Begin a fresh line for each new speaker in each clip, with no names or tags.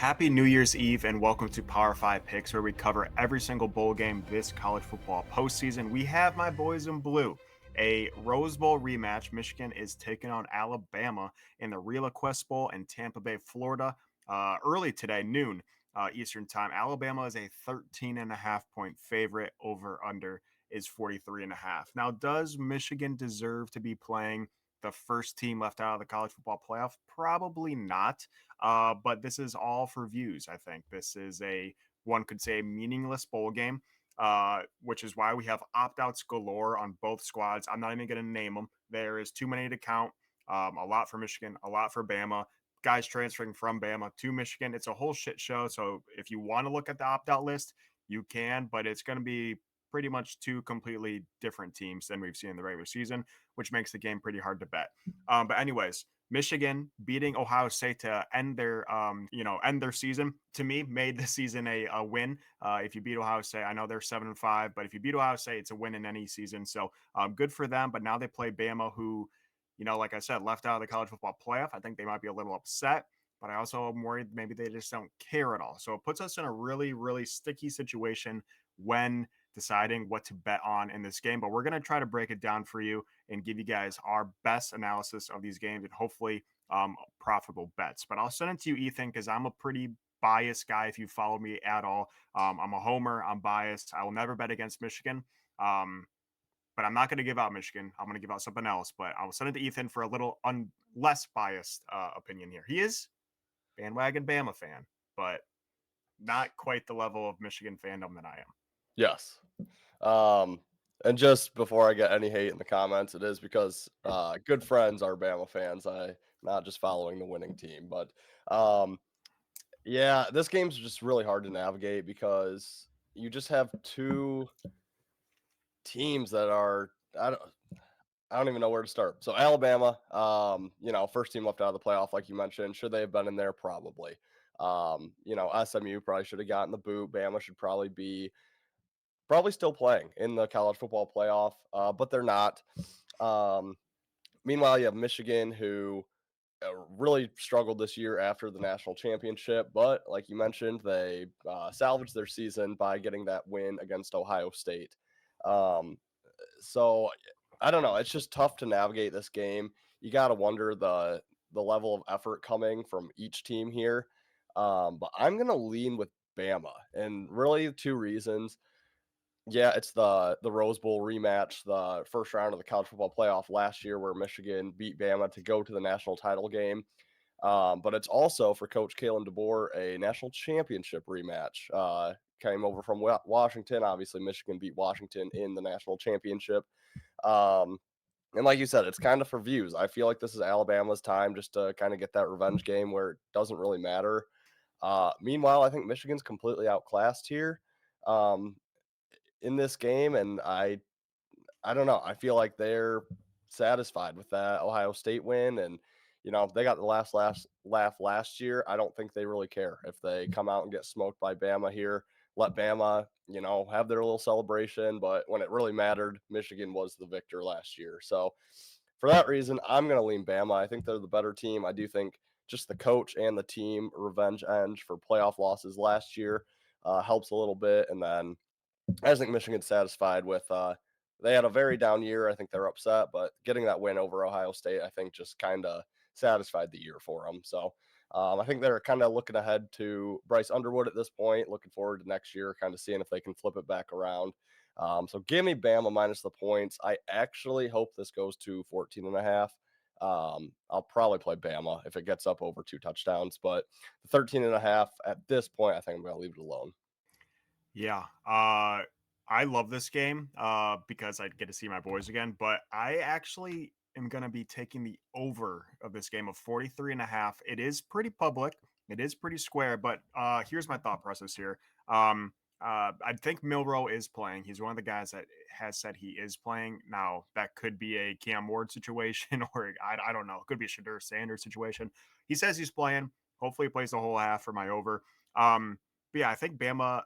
Happy New Year's Eve and welcome to Power 5 Picks, where we cover every single bowl game this college football postseason. We have my boys in blue. A Rose Bowl rematch. Michigan is taking on Alabama in the Reliaquest Bowl in Tampa Bay, Florida. Early today, noon Eastern time. Alabama is a 13.5 point favorite. Over under is 43.5. Now, does Michigan deserve to be playing the first team left out of the college football playoff? Probably not. But this is all for views. I think this is one could say, a meaningless bowl game, which is why we have opt outs galore on both squads. I'm not even going to name them. There is too many to count. A lot for Michigan, a lot for Bama. Guys transferring from Bama to Michigan. It's a whole shit show. So if you want to look at the opt out list, you can, but it's going to be pretty much two completely different teams than we've seen in the regular season, which makes the game pretty hard to bet. But anyways, Michigan beating Ohio State to end their season, to me, made the season a win. If you beat Ohio State, I know they're 7-5, but if you beat Ohio State, it's a win in any season. So good for them. But now they play Bama, who, like I said, left out of the college football playoff. I think they might be a little upset, but I also am worried maybe they just don't care at all. So it puts us in a really, really sticky situation when deciding what to bet on in this game. But we're going to try to break it down for you and give you guys our best analysis of these games and hopefully profitable bets. But I'll send it to you, Ethan, because I'm a pretty biased guy if you follow me at all. I'm a homer. I'm biased. I will never bet against Michigan. But I'm not going to give out Michigan. I'm going to give out something else. But I will send it to Ethan for a little less biased opinion here. He is bandwagon Bama fan, but not quite the level of Michigan fandom that I am.
Yes. Um, and just before I get any hate in the comments, it is because good friends are Bama fans. I not just following the winning team, but yeah, this game's just really hard to navigate because you just have two teams that are I don't even know where to start. So Alabama, first team left out of the playoff, like you mentioned. Should they have been in there? Probably. SMU probably should have gotten the boot. Bama should probably still playing in the college football playoff, but they're not. Um, Meanwhile, you have Michigan, who really struggled this year after the national championship, but like you mentioned, they salvaged their season by getting that win against Ohio State. Um, so I don't know. It's just tough to navigate this game. You got to wonder the level of effort coming from each team here. But I'm gonna lean with Bama, and really two reasons. Yeah, it's the Rose Bowl rematch, the first round of the college football playoff last year, where Michigan beat Bama to go to the national title game. But it's also for Coach Kalen DeBoer a national championship rematch. Came over from Washington. Obviously, Michigan beat Washington in the national championship. Um, and like you said, it's kind of for views. I feel like this is Alabama's time just to kind of get that revenge game where it doesn't really matter. Meanwhile, I think Michigan's completely outclassed here. Um, in this game, and I don't know. I feel like they're satisfied with that Ohio State win, and they got the last laugh last year. I don't think they really care if they come out and get smoked by Bama here. Let Bama, have their little celebration, but when it really mattered, Michigan was the victor last year. So for that reason, I'm going to lean Bama. I think they're the better team. I do think just the coach and the team revenge end for playoff losses last year helps a little bit, and then I just think Michigan's satisfied with they had a very down year. I think they're upset, but getting that win over Ohio State, I think, just kind of satisfied the year for them. So I think they're kind of looking ahead to Bryce Underwood at this point, looking forward to next year, kind of seeing if they can flip it back around. So give me Bama minus the points. I actually hope this goes to 14.5. I'll probably play Bama if it gets up over 2 touchdowns, but the 13.5 at this point, I think I'm going to leave it alone.
Yeah. I love this game because I get to see my boys again, but I actually am going to be taking the over of this game of 43.5. It is pretty public. It is pretty square, but here's my thought process here. I think Milrow is playing. He's one of the guys that has said he is playing. Now, that could be a Cam Ward situation, or I don't know. It could be a Shadur Sanders situation. He says he's playing. Hopefully, he plays the whole half for my over. But yeah, I think Bama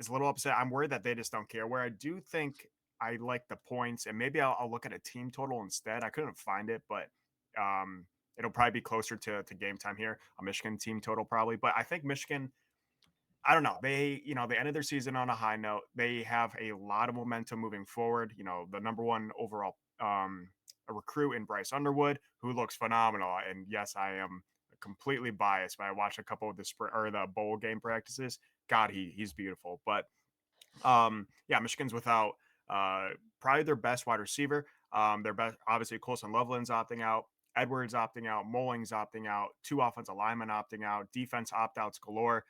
is a little upset. I'm worried that they just don't care. Where I do think I like the points, and maybe I'll look at a team total instead. I couldn't find it, but it'll probably be closer to game time here, a Michigan team total probably. But I think Michigan, I don't know. They ended their season on a high note. They have a lot of momentum moving forward. The number one overall a recruit in Bryce Underwood, who looks phenomenal. And yes, I am completely biased, but I watched a couple of the bowl game practices. God, he's beautiful. But yeah, Michigan's without uh, probably their best wide receiver. Their best, obviously, Colson Loveland's opting out. Edwards opting out, Molling's opting out, two offensive linemen opting out, defense opt outs galore.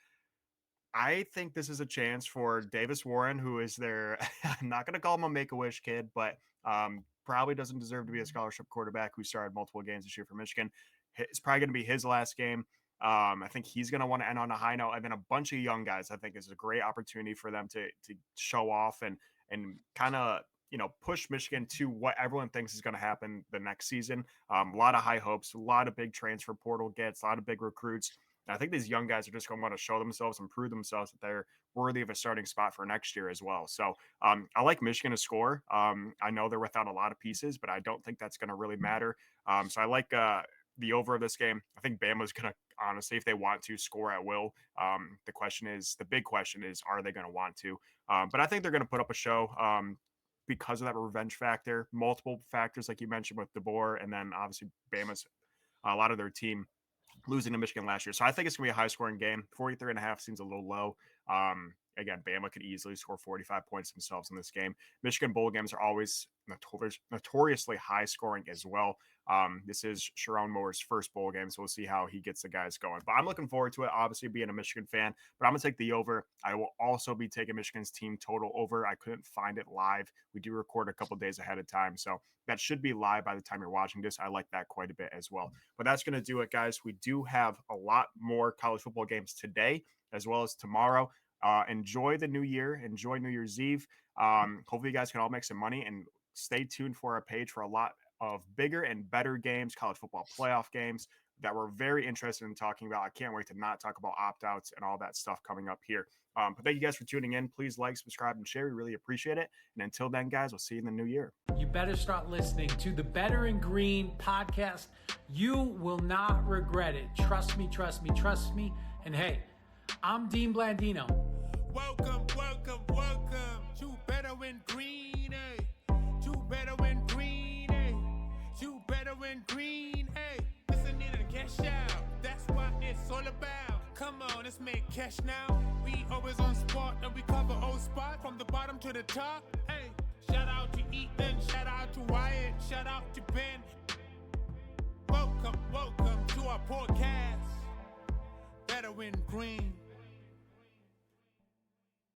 I think this is a chance for Davis Warren, who is their, I'm not going to call him a make a wish kid, but probably doesn't deserve to be a scholarship quarterback who started multiple games this year for Michigan. It's probably going to be his last game. I think he's going to want to end on a high note. And then a bunch of young guys, I think, is a great opportunity for them to show off and kind of push Michigan to what everyone thinks is going to happen the next season. A lot of high hopes, a lot of big transfer portal gets, a lot of big recruits. And I think these young guys are just going to want to show themselves and prove themselves that they're worthy of a starting spot for next year as well. So I like Michigan to score. I know they're without a lot of pieces, but I don't think that's going to really matter. So I like the over of this game. I think Bama's going to, honestly, if they want to, score at will. The big question is, are they going to want to? But I think they're going to put up a show because of that revenge factor, multiple factors like you mentioned with DeBoer, and then obviously Bama's a lot of their team losing to Michigan last year. So I think it's going to be a high scoring game. 43.5 seems a little low. Again, Bama could easily score 45 points themselves in this game. Michigan bowl games are always notoriously high scoring as well. This is Sharon Moore's first bowl game, so we'll see how he gets the guys going. But I'm looking forward to it, obviously being a Michigan fan, but I'm going to take the over. I will also be taking Michigan's team total over. I couldn't find it live. We do record a couple days ahead of time, so that should be live by the time you're watching this. I like that quite a bit as well. But that's going to do it, guys. We do have a lot more college football games today as well as tomorrow. Enjoy the new year. Enjoy New Year's Eve. Hopefully you guys can all make some money, and stay tuned for our page for a lot of bigger and better games, college football playoff games that we're very interested in talking about. I can't wait to not talk about opt-outs and all that stuff coming up here. But thank you guys for tuning in. Please like, subscribe, and share. We really appreciate it. And until then, guys, we'll see you in the new year.
You better start listening to the Better in Green podcast. You will not regret it. Trust me, trust me, trust me. And hey, I'm Dean Blandino.
Welcome, welcome, welcome to Better in Green, eh? To Better in Green, eh? To Better in Green, eh? Listening to cash out, that's what it's all about. Come on, let's make cash now. We always on spot and we cover all spot from the bottom to the top. Hey, shout out to Ethan, shout out to Wyatt, shout out to Ben. Welcome, welcome to our podcast. Better in Green.